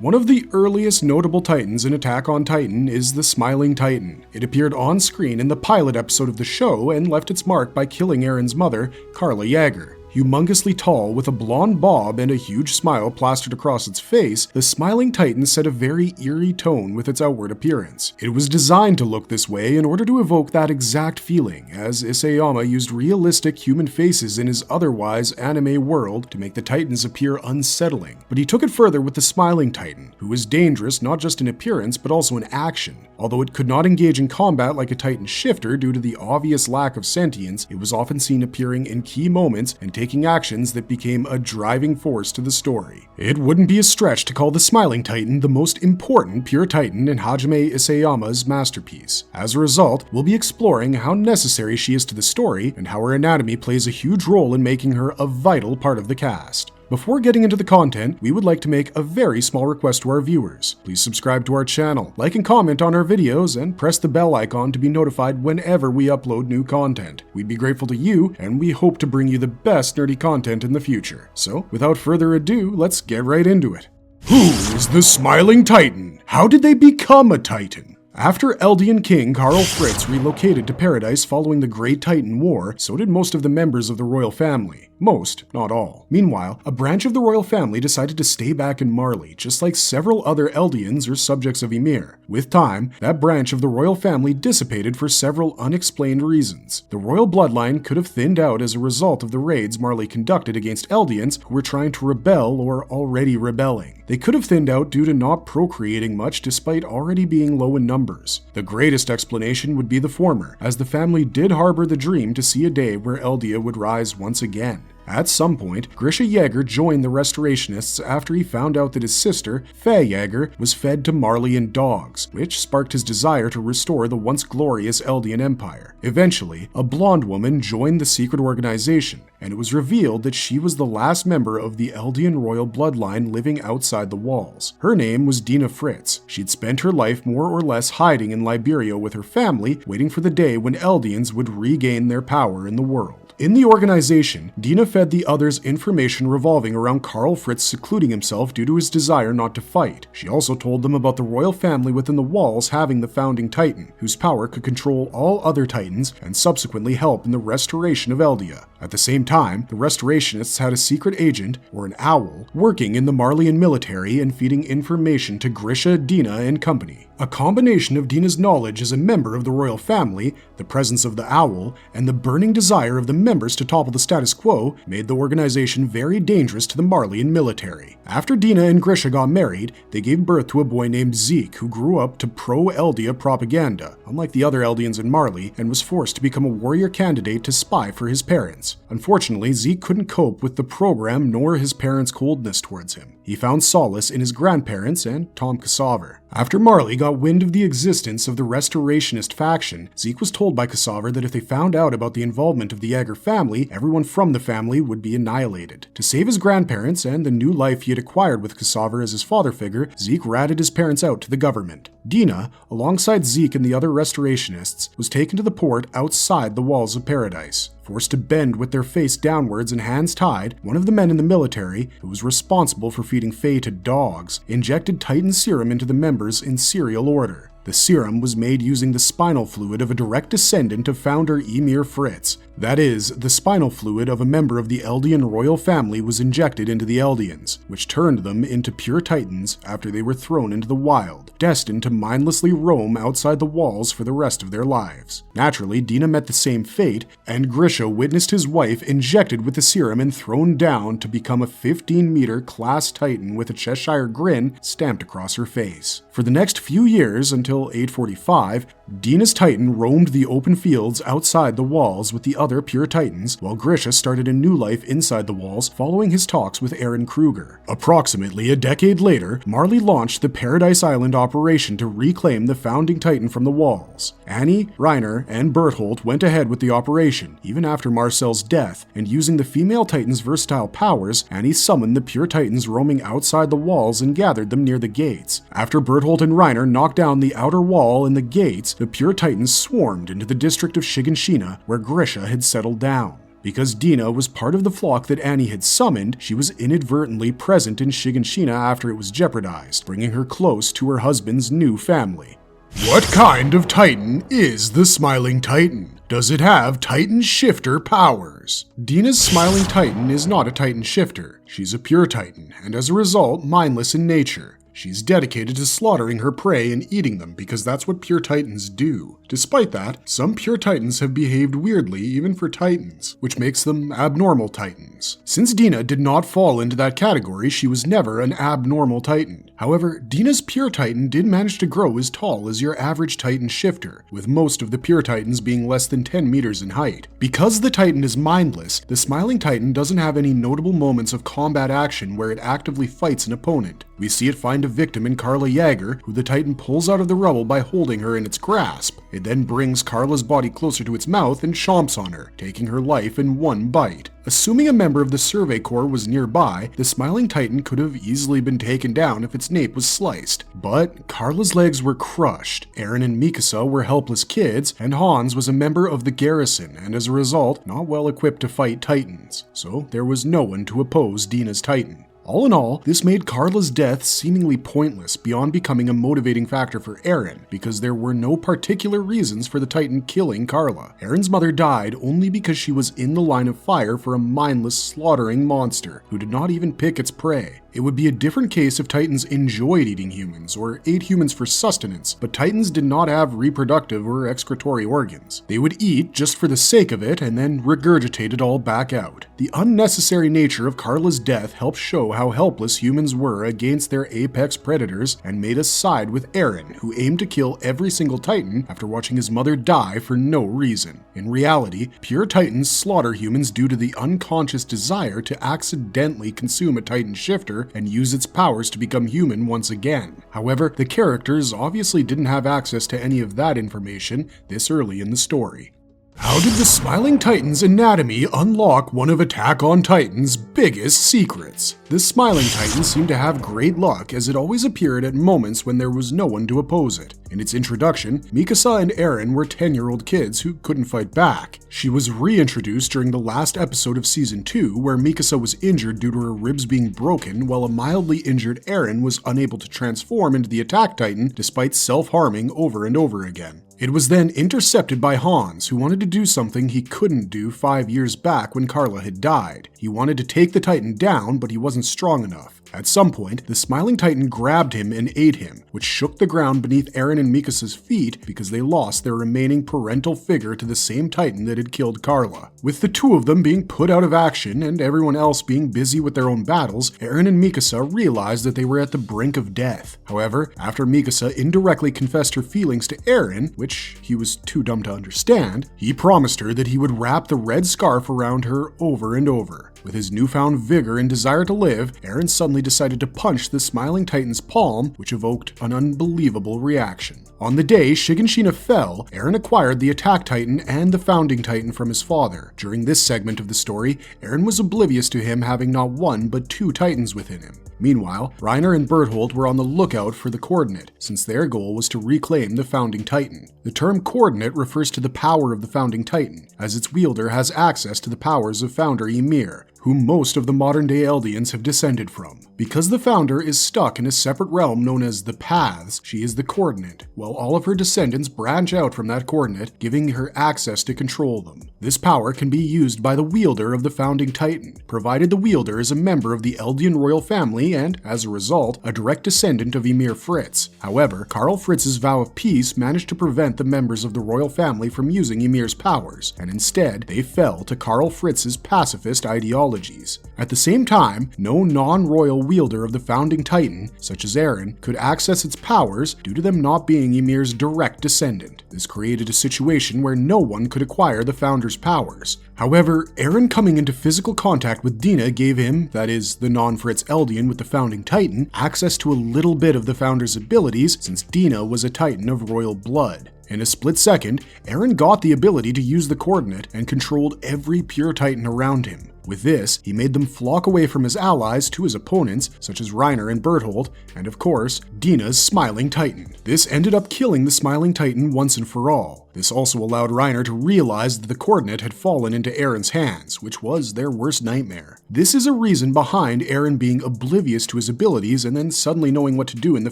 One of the earliest notable Titans in Attack on Titan is the Smiling Titan. It appeared on screen in the pilot episode of the show and left its mark by killing Eren's mother, Karla Jäger. Humongously tall, with a blonde bob and a huge smile plastered across its face, the Smiling Titan set a very eerie tone with its outward appearance. It was designed to look this way in order to evoke that exact feeling, as Isayama used realistic human faces in his otherwise anime world to make the Titans appear unsettling. But he took it further with the Smiling Titan, who was dangerous not just in appearance but also in action. Although it could not engage in combat like a Titan shifter due to the obvious lack of sentience, it was often seen appearing in key moments and taking actions that became a driving force to the story. It wouldn't be a stretch to call the Smiling Titan the most important pure Titan in Hajime Isayama's masterpiece. As a result, we'll be exploring how necessary she is to the story and how her anatomy plays a huge role in making her a vital part of the cast. Before getting into the content, we would like to make a very small request to our viewers. Please subscribe to our channel, like and comment on our videos, and press the bell icon to be notified whenever we upload new content. We'd be grateful to you, and we hope to bring you the best nerdy content in the future. So, without further ado, let's get right into it. Who is the Smiling Titan? How did they become a Titan? After Eldian King Karl Fritz relocated to Paradise following the Great Titan War, so did most of the members of the royal family. Most, not all. Meanwhile, a branch of the royal family decided to stay back in Marley, just like several other Eldians or subjects of Ymir. With time, that branch of the royal family dissipated for several unexplained reasons. The royal bloodline could have thinned out as a result of the raids Marley conducted against Eldians who were trying to rebel or already rebelling. They could have thinned out due to not procreating much despite already being low in numbers. The greatest explanation would be the former, as the family did harbor the dream to see a day where Eldia would rise once again. At some point, Grisha Jäger joined the Restorationists after he found out that his sister, Faye Jäger, was fed to Marley and dogs, which sparked his desire to restore the once glorious Eldian Empire. Eventually, a blonde woman joined the secret organization, and it was revealed that she was the last member of the Eldian royal bloodline living outside the walls. Her name was Dena Fritz. She'd spent her life more or less hiding in Liberia with her family, waiting for the day when Eldians would regain their power in the world. In the organization, Dena fed the others information revolving around Karl Fritz secluding himself due to his desire not to fight. She also told them about the royal family within the walls having the founding Titan, whose power could control all other Titans and subsequently help in the restoration of Eldia. At the same time, the Restorationists had a secret agent, or an owl, working in the Marleyan military and feeding information to Grisha, Dena, and company. A combination of Dena's knowledge as a member of the royal family, the presence of the owl, and the burning desire of the members to topple the status quo made the organization very dangerous to the Marleyan military. After Dena and Grisha got married, they gave birth to a boy named Zeke who grew up to pro-Eldia propaganda, unlike the other Eldians in Marley, and was forced to become a warrior candidate to spy for his parents. Unfortunately, Zeke couldn't cope with the program nor his parents' coldness towards him. He found solace in his grandparents and Tom Casaver. After Marley got wind of the existence of the Restorationist faction, Zeke was told by Casaver that if they found out about the involvement of the Jäger family, everyone from the family would be annihilated. To save his grandparents and the new life he had acquired with Casaver as his father figure, Zeke ratted his parents out to the government. Dena, alongside Zeke and the other Restorationists, was taken to the port outside the walls of Paradise. Forced to bend with their face downwards and hands tied, one of the men in the military, who was responsible for feeding Faye to dogs, injected Titan serum into the members in serial order. The serum was made using the spinal fluid of a direct descendant of founder Ymir Fritz. That is, the spinal fluid of a member of the Eldian royal family was injected into the Eldians, which turned them into pure Titans after they were thrown into the wild, destined to mindlessly roam outside the walls for the rest of their lives. Naturally, Dena met the same fate, and Grisha witnessed his wife injected with the serum and thrown down to become a 15-meter class Titan with a Cheshire grin stamped across her face. For the next few years, until 845, Dena's Titan roamed the open fields outside the walls with the other pure Titans, while Grisha started a new life inside the walls following his talks with Eren Kruger. Approximately a decade later, Marley launched the Paradise Island operation to reclaim the founding Titan from the walls. Annie, Reiner, and Bertholdt went ahead with the operation, even after Marcel's death, and using the female Titan's versatile powers, Annie summoned the pure Titans roaming outside the walls and gathered them near the gates. After Bertholdt and Reiner knocked down the outer wall and the gates, the pure Titans swarmed into the district of Shiganshina, where Grisha had settled down. Because Dena was part of the flock that Annie had summoned, she was inadvertently present in Shiganshina after it was jeopardized, bringing her close to her husband's new family. What kind of Titan is the Smiling Titan? Does it have Titan Shifter powers? Dena's Smiling Titan is not a Titan Shifter. She's a pure Titan, and as a result, mindless in nature. She's dedicated to slaughtering her prey and eating them because that's what pure Titans do. Despite that, some pure Titans have behaved weirdly even for Titans, which makes them abnormal Titans. Since Dena did not fall into that category, she was never an abnormal Titan. However, Dena's pure Titan did manage to grow as tall as your average Titan shifter, with most of the pure Titans being less than 10 meters in height. Because the Titan is mindless, the Smiling Titan doesn't have any notable moments of combat action where it actively fights an opponent. We see it find a victim in Carla Jaeger, who the Titan pulls out of the rubble by holding her in its grasp. It then brings Carla's body closer to its mouth and chomps on her, taking her life in one bite. Assuming a member of the Survey Corps was nearby, the Smiling Titan could have easily been taken down if its nape was sliced. But Carla's legs were crushed, Eren and Mikasa were helpless kids, and Hans was a member of the garrison and as a result, not well equipped to fight Titans. So there was no one to oppose Dena's Titan. All in all, this made Carla's death seemingly pointless beyond becoming a motivating factor for Eren, because there were no particular reasons for the Titan killing Carla. Eren's mother died only because she was in the line of fire for a mindless, slaughtering monster who did not even pick its prey. It would be a different case if Titans enjoyed eating humans or ate humans for sustenance, but Titans did not have reproductive or excretory organs. They would eat just for the sake of it and then regurgitate it all back out. The unnecessary nature of Carla's death helped show how helpless humans were against their apex predators and made us side with Eren, who aimed to kill every single Titan after watching his mother die for no reason. In reality, pure Titans slaughter humans due to the unconscious desire to accidentally consume a Titan shifter and use its powers to become human once again. However, the characters obviously didn't have access to any of that information this early in the story. How did the Smiling Titan's anatomy unlock one of Attack on Titan's biggest secrets? The Smiling Titan seemed to have great luck as it always appeared at moments when there was no one to oppose it. In its introduction, Mikasa and Eren were 10-year-old kids who couldn't fight back. She was reintroduced during the last episode of Season 2 where Mikasa was injured due to her ribs being broken while a mildly injured Eren was unable to transform into the Attack Titan despite self-harming over and over again. It was then intercepted by Hans, who wanted to do something he couldn't do 5 years back when Carla had died. He wanted to take the Titan down, but he wasn't strong enough. At some point, the Smiling Titan grabbed him and ate him, which shook the ground beneath Eren and Mikasa's feet because they lost their remaining parental figure to the same Titan that had killed Carla. With the two of them being put out of action and everyone else being busy with their own battles, Eren and Mikasa realized that they were at the brink of death. However, after Mikasa indirectly confessed her feelings to Eren, which he was too dumb to understand, he promised her that he would wrap the red scarf around her over and over. With his newfound vigor and desire to live, Eren suddenly decided to punch the Smiling Titan's palm, which evoked an unbelievable reaction. On the day Shiganshina fell, Eren acquired the Attack Titan and the Founding Titan from his father. During this segment of the story, Eren was oblivious to him having not one but two Titans within him. Meanwhile, Reiner and Bertholdt were on the lookout for the Coordinate, since their goal was to reclaim the Founding Titan. The term Coordinate refers to the power of the Founding Titan, as its wielder has access to the powers of Founder Ymir, whom most of the modern-day Eldians have descended from. Because the Founder is stuck in a separate realm known as the Paths, she is the Coordinate, while all of her descendants branch out from that Coordinate, giving her access to control them. This power can be used by the wielder of the Founding Titan, provided the wielder is a member of the Eldian royal family and, as a result, a direct descendant of Ymir Fritz. However, Karl Fritz's vow of peace managed to prevent the members of the royal family from using Ymir's powers, and instead, they fell to Karl Fritz's pacifist ideologies. At the same time, no non-royal wielder of the Founding Titan, such as Eren, could access its powers due to them not being Ymir's direct descendant. This created a situation where no one could acquire the Founder's powers. However, Eren coming into physical contact with Dena gave him, that is, the non-Fritz Eldian with the Founding Titan, access to a little bit of the Founder's abilities since Dena was a Titan of royal blood. In a split second, Eren got the ability to use the Coordinate and controlled every pure Titan around him. With this, he made them flock away from his allies to his opponents, such as Reiner and Berthold, and of course, Dena's Smiling Titan. This ended up killing the Smiling Titan once and for all. This also allowed Reiner to realize that the coordinate had fallen into Eren's hands, which was their worst nightmare. This is a reason behind Eren being oblivious to his abilities and then suddenly knowing what to do in the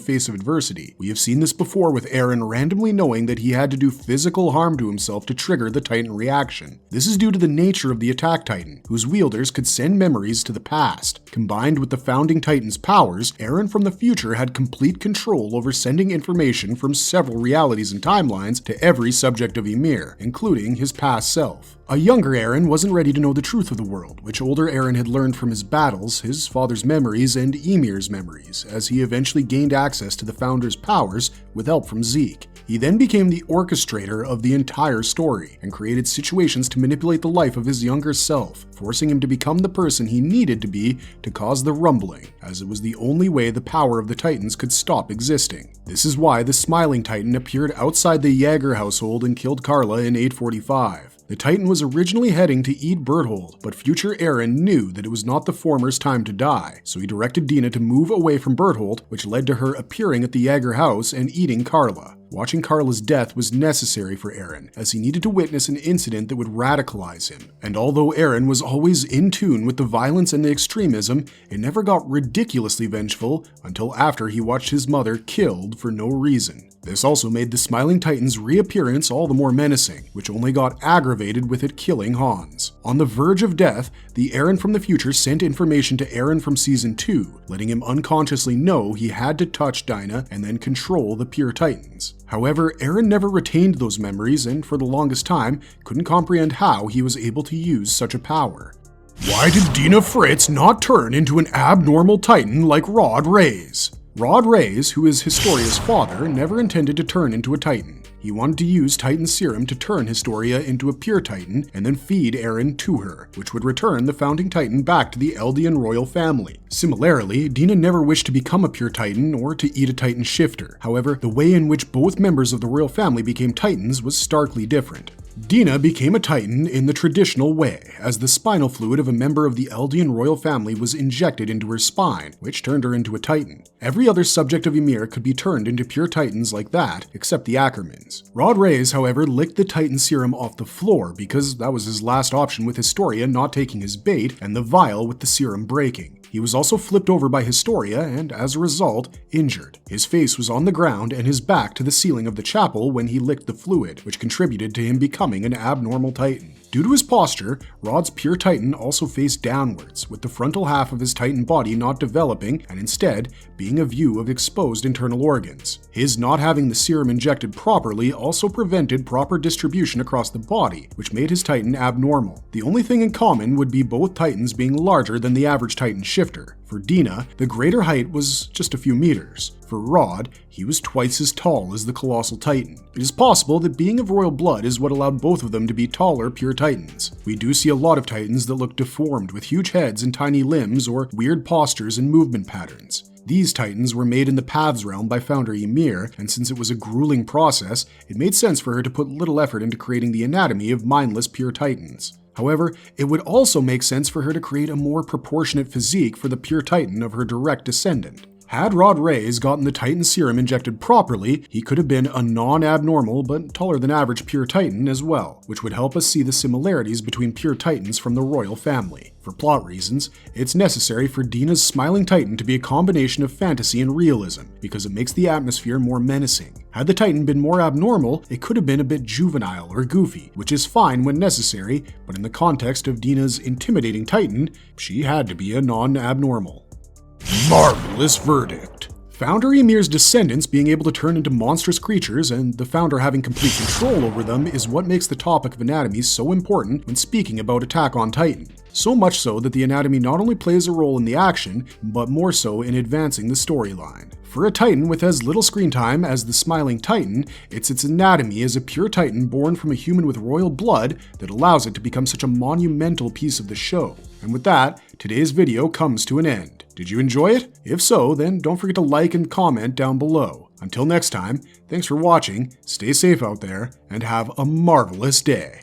face of adversity. We have seen this before with Eren randomly knowing that he had to do physical harm to himself to trigger the Titan reaction. This is due to the nature of the Attack Titan, whose wielders could send memories to the past. Combined with the Founding Titan's powers, Eren from the future had complete control over sending information from several realities and timelines to every subject of Ymir, including his past self. A younger Eren wasn't ready to know the truth of the world, which older Eren had learned from his battles, his father's memories, and Ymir's memories, as he eventually gained access to the Founder's powers with help from Zeke. He then became the orchestrator of the entire story, and created situations to manipulate the life of his younger self, forcing him to become the person he needed to be to cause the rumbling, as it was the only way the power of the Titans could stop existing. This is why the Smiling Titan appeared outside the Jaeger household and killed Karla in 845. The Titan was originally heading to eat Berthold, but future Eren knew that it was not the former's time to die, so he directed Dena to move away from Berthold, which led to her appearing at the Jaeger house and eating Karla. Watching Karla's death was necessary for Eren, as he needed to witness an incident that would radicalize him. And although Eren was always in tune with the violence and the extremism, it never got ridiculously vengeful until after he watched his mother killed for no reason. This also made the Smiling Titan's reappearance all the more menacing, which only got aggravated with it killing Hans. On the verge of death, the Eren from the future sent information to Eren from Season 2, letting him unconsciously know he had to touch Dena and then control the Pure Titans. However, Eren never retained those memories and for the longest time couldn't comprehend how he was able to use such a power. Why did Dena Fritz not turn into an abnormal Titan like Rod Reyes? Rod Reyes, who is Historia's father, never intended to turn into a Titan. He wanted to use Titan serum to turn Historia into a pure Titan and then feed Eren to her, which would return the Founding Titan back to the Eldian royal family. Similarly, Dena never wished to become a pure Titan or to eat a Titan shifter. However, the way in which both members of the royal family became Titans was starkly different. Dena became a Titan in the traditional way, as the spinal fluid of a member of the Eldian royal family was injected into her spine, which turned her into a Titan. Every other subject of Ymir could be turned into pure Titans like that, except the Ackermans. Rod Reyes, however, licked the Titan serum off the floor because that was his last option, with Historia not taking his bait and the vial with the serum breaking. He was also flipped over by Historia and, as a result, injured. His face was on the ground and his back to the ceiling of the chapel when he licked the fluid, which contributed to him becoming an abnormal Titan. Due to his posture, Rod's pure Titan also faced downwards, with the frontal half of his Titan body not developing and instead being a view of exposed internal organs. His not having the serum injected properly also prevented proper distribution across the body, which made his Titan abnormal. The only thing in common would be both Titans being larger than the average Titan shifter. For Dena, the greater height was just a few meters. For Rod, he was twice as tall as the Colossal Titan. It is possible that being of royal blood is what allowed both of them to be taller pure Titans. We do see a lot of Titans that look deformed with huge heads and tiny limbs or weird postures and movement patterns. These Titans were made in the Paths realm by founder Ymir, and since it was a grueling process, it made sense for her to put little effort into creating the anatomy of mindless pure Titans. However, it would also make sense for her to create a more proportionate physique for the pure Titan of her direct descendant. Had Rod Reyes gotten the Titan serum injected properly, he could have been a non-abnormal but taller than average pure Titan as well, which would help us see the similarities between pure Titans from the royal family. For plot reasons, it's necessary for Dena's Smiling Titan to be a combination of fantasy and realism, because it makes the atmosphere more menacing. Had the Titan been more abnormal, it could have been a bit juvenile or goofy, which is fine when necessary, but in the context of Dena's intimidating Titan, she had to be a non-abnormal. Marvelous verdict. Founder Ymir's descendants being able to turn into monstrous creatures and the founder having complete control over them is what makes the topic of anatomy so important when speaking about Attack on Titan. So much so that the anatomy not only plays a role in the action, but more so in advancing the storyline. For a Titan with as little screen time as the Smiling Titan, it's its anatomy as a pure Titan born from a human with royal blood that allows it to become such a monumental piece of the show. And with that, today's video comes to an end. Did you enjoy it? If so, then don't forget to like and comment down below. Until next time, thanks for watching, stay safe out there, and have a marvelous day.